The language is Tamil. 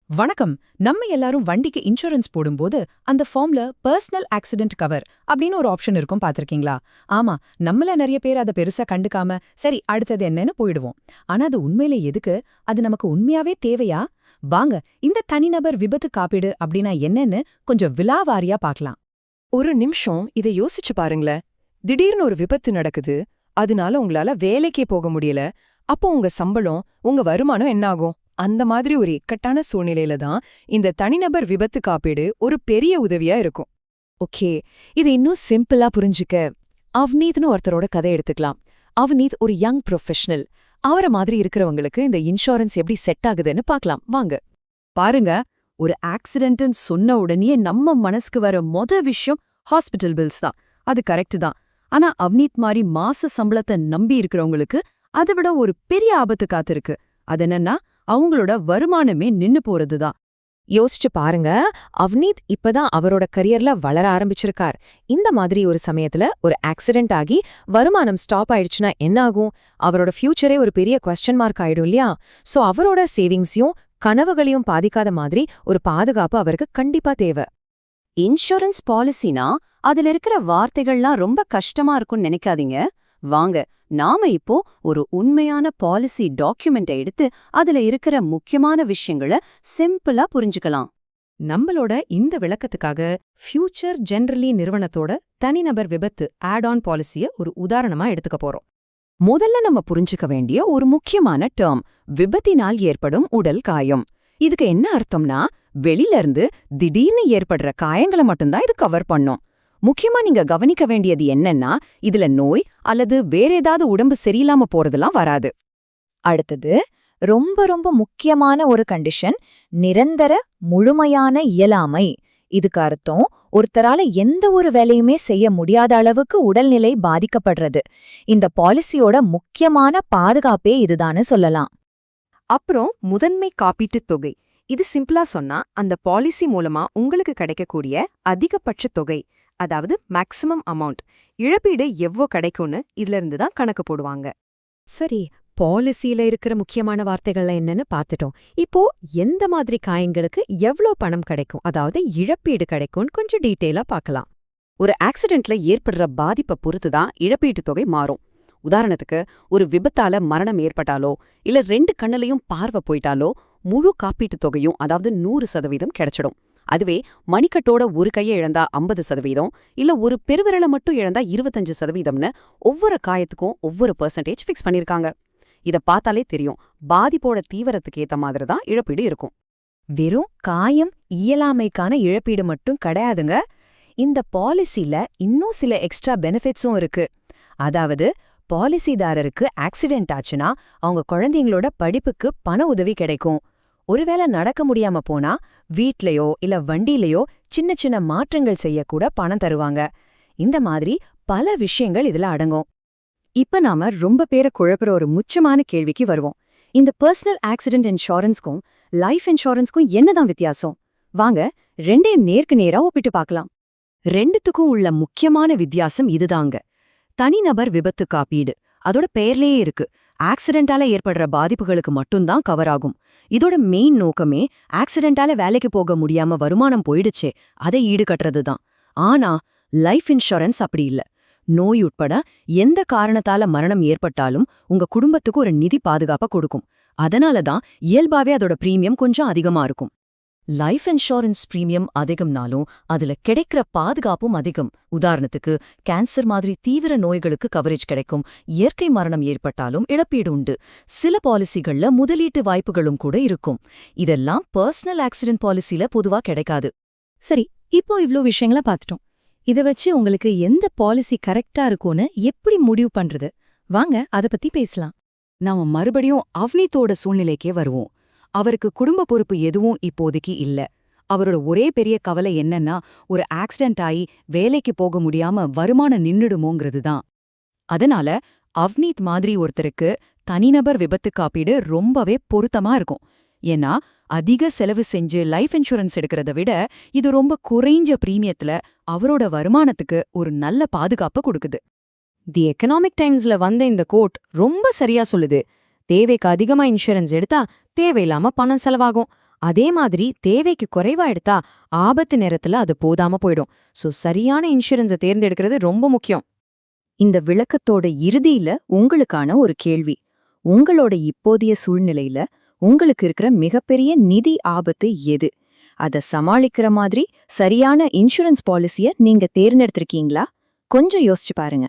வணக்கம். நம்ம எல்லாரும் வண்டிக்கு இன்சூரன்ஸ் போடும்போது அந்த ஃபார்ம்ல பர்சனல் ஆக்சிடென்ட் கவர் அப்படின்னு ஒரு ஆப்ஷன் இருக்கும் பாத்திருக்கீங்களா? ஆமா, நம்மள நிறைய பேர் அதை பெருசா கண்டுக்காம சரி அடுத்தது என்னன்னு போயிடுவோம். ஆனா அது உண்மையிலே எதுக்கு? அது நமக்கு உண்மையாவே தேவையா? வாங்க, இந்த தனிநபர் விபத்து காப்பீடு அப்படின்னா என்னன்னு கொஞ்சம் விலாவாரியா பார்க்கலாம். ஒரு நிமிஷம் இதை யோசிச்சு பாருங்களேன். திடீர்னு ஒரு விபத்து நடக்குது, அதனால உங்களால வேலைக்கே போக முடியல. அப்போ உங்க சம்பளம், உங்க வருமானம் என்ன ஆகும்? அந்த மாதிரி ஒரு இக்கட்டான சூழ்நிலையில தான் இந்த தனிநபர் விபத்து காப்பீடு ஒரு பெரிய உதவியா இருக்கும். ஓகே, இது இன்னும் சிம்பிளா புரிஞ்சுக்க அவ்னீத்னு ஒருத்தரோட கதை எடுத்துக்கலாம். அவ்னீத் ஒரு யங் ப்ரொஃபஷனல். அவரை மாதிரி இருக்கிறவங்களுக்கு இந்த இன்சூரன்ஸ் எப்படி செட் ஆகுதுன்னு பார்க்கலாம் வாங்க. பாருங்க, ஒரு ஆக்சிடென்ட்னு சொன்ன உடனே நம்ம மனசுக்கு வர விஷயம் ஹாஸ்பிட்டல் பில்ஸ் தான். அது கரெக்ட் தான். ஆனா அவ்னீத் மாதிரி மாச சம்பளத்தை நம்பி இருக்கிறவங்களுக்கு அதை விட ஒரு பெரிய ஆபத்து காத்திருக்கு. அது என்னன்னா அவங்களோட வருமானமே நின்னு போறதுதான். யோசிச்சு பாருங்க, அவ்னீத் இப்பதான் அவரோட கரியர்ல வளர ஆரம்பிச்சிருக்கார். இந்த மாதிரி ஒரு சமயத்துல ஒரு ஆக்சிடென்ட் ஆகி வருமானம் ஸ்டாப் ஆயிடுச்சுன்னா என்ன ஆகும்? அவரோட ஃபியூச்சரே ஒரு பெரிய கொஸ்டின் மார்க் ஆயிடும் இல்லையா? சோ அவரோட சேவிங்ஸையும் கனவுகளையும் பாதிக்காத மாதிரி ஒரு பாதுகாப்பு அவருக்கு கண்டிப்பா தேவை. இன்சூரன்ஸ் பாலிசினா அதுல இருக்கிற வார்த்தைகள்லாம் ரொம்ப கஷ்டமா இருக்கும்னு நினைக்காதீங்க. வாங்க, நாம இப்போ ஒரு உண்மையான பாலிசி டாக்குமெண்ட்டை எடுத்து அதுல இருக்கிற முக்கியமான விஷயங்களை சிம்பிளா புரிஞ்சுக்கலாம். நம்மளோட இந்த விளக்கத்துக்காக ஃபியூச்சர் ஜெனரலி நிறுவனத்தோட தனிநபர் விபத்து ஆட் ஆன் பாலிசிய ஒரு உதாரணமா எடுத்துக்க போறோம். முதல்ல நம்ம புரிஞ்சுக்க வேண்டிய ஒரு முக்கியமான டேர்ம் விபத்தினால் ஏற்படும் உடல் காயம். இதுக்கு என்ன அர்த்தம்னா, வெளியில இருந்து திடீர்னு ஏற்படுற காயங்களை மட்டும்தான் இது கவர் பண்ணும். முக்கியமா நீங்க கவனிக்க வேண்டியது என்னன்னா, இதுல நோய் அல்லது வேற ஏதாவது உடம்பு சரியில்லாம போறதெல்லாம் வராது. அடுத்தது ரொம்ப ரொம்ப முக்கியமான ஒரு கண்டிஷன், நிரந்தர முழுமையான இயலாமை. இதுக்கு அர்த்தம் ஒருத்தரால எந்த ஒரு வேலையுமே செய்ய முடியாத அளவுக்கு உடல்நிலை பாதிக்கப்படுறது. இந்த பாலிசியோட முக்கியமான பாதுகாப்பே இதுதான்னு சொல்லலாம். அப்புறம் முதன்மை காப்பீட்டுத் தொகை. இது சிம்பிளா சொன்னா, அந்த பாலிசி மூலமா உங்களுக்கு கிடைக்கக்கூடிய அதிகபட்ச தொகை, அதாவது மேக்ஸிமம் அமௌண்ட், இழப்பீடு எவ்வளோ கிடைக்கும்னு இதுல இருந்து தான் கணக்கு போடுவாங்க. சரி, பாலிசியில இருக்கிற முக்கியமான வார்த்தைகள்ல என்னன்னு பார்த்துட்டோம். இப்போ எந்த மாதிரி காயங்களுக்கு எவ்ளோ பணம் கிடைக்கும், அதாவது இழப்பீடு கிடைக்கும்னு கொஞ்சம் டீட்டெயிலா பார்க்கலாம். ஒரு ஆக்சிடென்ட்ல ஏற்படுற பாதிப்பை பொறுத்து தான் இழப்பீட்டுத் தொகை மாறும். உதாரணத்துக்கு, ஒரு விபத்தால மரணம் ஏற்பட்டாலோ இல்ல 2 கண்ணுலயும் பார்வை போயிட்டாலோ முழு காப்பீட்டுத் தொகையும், அதாவது 100% கிடைச்சிடும். அதுவே மணிக்கட்டோட ஒரு கையை இழந்தா 50%, இல்ல ஒரு பெருவிரலை மட்டும் இழந்தா 25%ன்னு ஒவ்வொரு காயத்துக்கும் ஒவ்வொரு பெர்சன்டேஜ் ஃபிக்ஸ் பண்ணிருக்காங்க. இத பார்த்தாலே தெரியும், பாதிப்போட தீவிரத்துக்கு ஏத்த மாதிரி தான் இழப்பீடு இருக்கும். வெறும் காயம் இயலாமைக்கான இழப்பீடு மட்டும் கிடையாதுங்க. இந்த பாலிசில இன்னும் சில எக்ஸ்ட்ரா பெனிஃபிட்ஸும் இருக்கு. அதாவது பாலிசிதாரருக்கு ஆக்சிடென்ட் ஆச்சுன்னா அவங்க குழந்தைங்களோட படிப்புக்கு பண உதவி கிடைக்கும். ஒருவேளை நடக்க முடியாம போனா வீட்லயோ இல்ல வண்டியிலயோ சின்ன சின்ன மாற்றங்கள் செய்யக்கூட பணம் தருவாங்க. இந்த மாதிரி பல விஷயங்கள் இதுல அடங்கும். இப்ப நாம ரொம்ப பேரை குழப்புற ஒரு முக்கியமான கேள்விக்கு வருவோம். இந்த பர்சனல் ஆக்சிடென்ட் இன்சூரன்ஸ்க்கும் லைஃப் இன்சூரன்ஸ்க்கும் என்னதான் வித்தியாசம்? வாங்க, ரெண்டையும் நேருக்கு நேரா ஒப்பிட்டு பார்க்கலாம். ரெண்டுத்துக்கும் உள்ள முக்கியமான வித்தியாசம் இதுதாங்க. தனிநபர் விபத்து காப்பீடு அதோட பெயர்லயே இருக்கு. ஆக்சிடென்டால ஏற்படுற பாதிப்புகளுக்கு மட்டும்தான் கவர் ஆகும். இதோட மெயின் நோக்கமே ஆக்சிடென்டால வேலைக்கு போக முடியாம வருமானம் போயிடுச்சே அதை ஈடுகட்டுறது தான். ஆனா லைஃப் இன்சூரன்ஸ் அப்படி இல்ல. நோய் உட்பட எந்த காரணத்தால மரணம் ஏற்பட்டாலும் உங்க குடும்பத்துக்கு ஒரு நிதி பாதுகாப்பை கொடுக்கும். அதனால தான் இயல்பாவே அதோட பிரீமியம் கொஞ்சம் அதிகமா இருக்கும். லைஃப் இன்சூரன்ஸ் பிரீமியம் அதிகம்னாலும் அதுல கிடைக்கிற பாதுகாப்பும் அதிகம். உதாரணத்துக்கு, கேன்சர் மாதிரி தீவிர நோய்களுக்கு கவரேஜ் கிடைக்கும். இயற்கை மரணம் ஏற்பட்டாலும் இழப்பீடு உண்டு. சில பாலிசிகள்ல முதலீட்டு வாய்ப்புகளும் கூட இருக்கும். இதெல்லாம் பர்சனல் ஆக்சிடென்ட் பாலிசில பொதுவா கிடைக்காது. சரி, இப்போ இவ்ளோ விஷயங்கள பார்த்துட்டோம். இத வச்சு உங்களுக்கு எந்த பாலிசி கரெக்டா இருக்கும்னு எப்படி முடிவு பண்றது? வாங்க அத பத்தி பேசலாம். நாம மறுபடியும் அவ்னீத்தோட சூழ்நிலைக்கே வருவோம். அவருக்கு குடும்ப பொறுப்பு எதுவும் இப்போதைக்கு இல்ல. அவரோட ஒரே பெரிய கவலை என்னன்னா, ஒரு ஆக்சிடென்ட் ஆகி வேலைக்கு போக முடியாம வருமானம் நின்னுடுமோங்கிறது தான். அதனால அவ்னீத் மாதிரி ஒருத்தருக்கு தனிநபர் விபத்து காப்பீடு ரொம்பவே பொருத்தமா இருக்கும். ஏன்னா அதிக செலவு செஞ்சு லைஃப் இன்சூரன்ஸ் எடுக்கிறத விட இது ரொம்ப குறைஞ்ச பிரீமியத்துல அவரோட வருமானத்துக்கு ஒரு நல்ல பாதுகாப்பு கொடுக்குது. தி எக்கனாமிக் டைம்ஸ்ல வந்த இந்த கோட் ரொம்ப சரியா சொல்லுது. தேவைக்கு அதிகமா இன்சூரன்ஸ் எடுத்தா தேவையில்லாம பணம் செலவாகும். அதே மாதிரி தேவைக்கு குறைவா எடுத்தா ஆபத்து நேரத்துல அது போதாம போயிடும். சோ சரியான இன்சூரன்ஸை தேர்ந்தெடுக்கிறது ரொம்ப முக்கியம். இந்த விளக்கத்தோட இறுதியில உங்களுக்கான ஒரு கேள்வி. உங்களோட இப்போதைய சூழ்நிலையில உங்களுக்கு இருக்கிற மிகப்பெரிய நிதி ஆபத்து எது? அத சமாளிக்கிற மாதிரி சரியான இன்சூரன்ஸ் பாலிசிய நீங்க தேர்ந்தெடுத்திருக்கீங்களா? கொஞ்சம் யோசிச்சு பாருங்க.